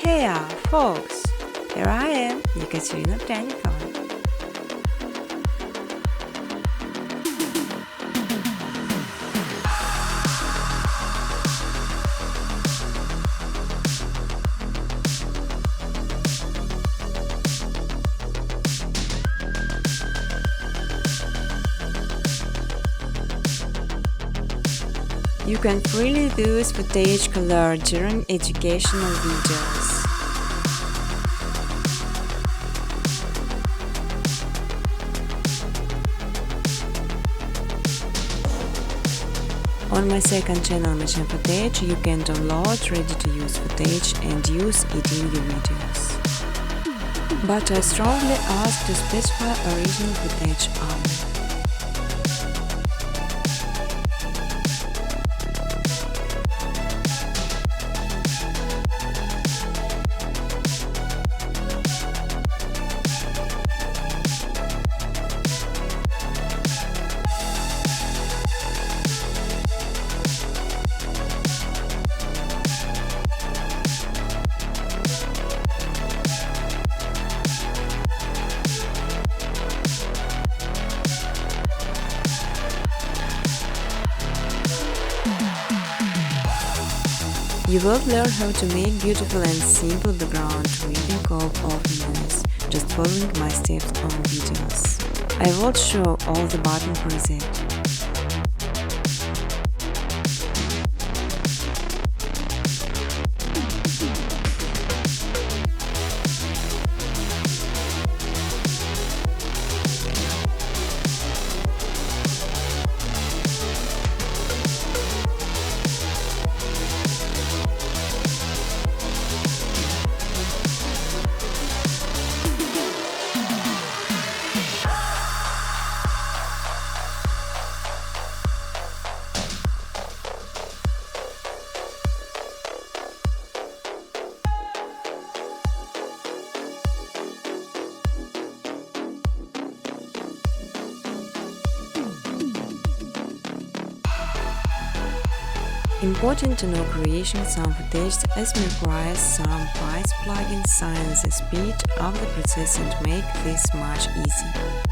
Hey folks, here I am, Екатерина Пряникова. You can freely use footage color during educational videos. On my second channel, Miss Hentai Footage, you can download ready-to-use footage and use it in your videos. But I strongly ask to specify original footage only. You will learn how to make beautiful and simple background with the help of noise, just following my steps on videos. I will show all the button preset. Important to know creation some footage as requires some price plugins sign the speed of the process and make this much easier.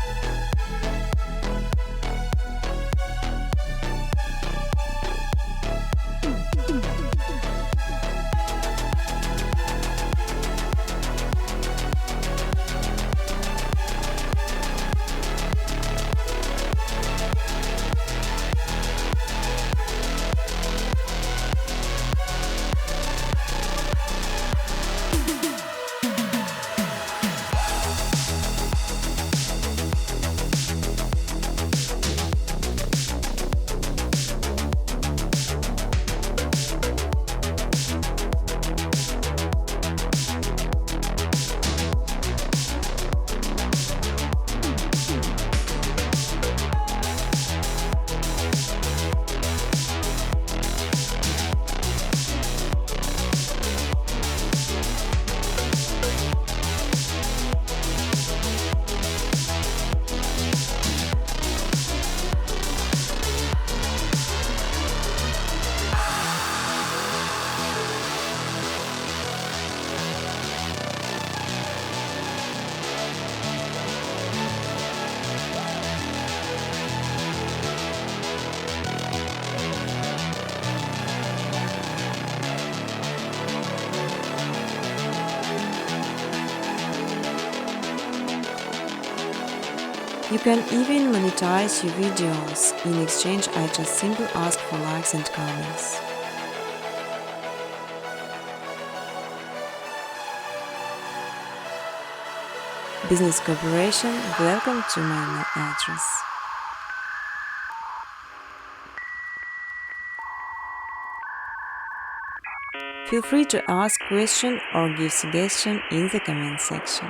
You can even monetize your videos. In exchange, I just simply ask for likes and comments. Business cooperation, welcome to my email address. Feel free to ask questions or give suggestions in the comment section.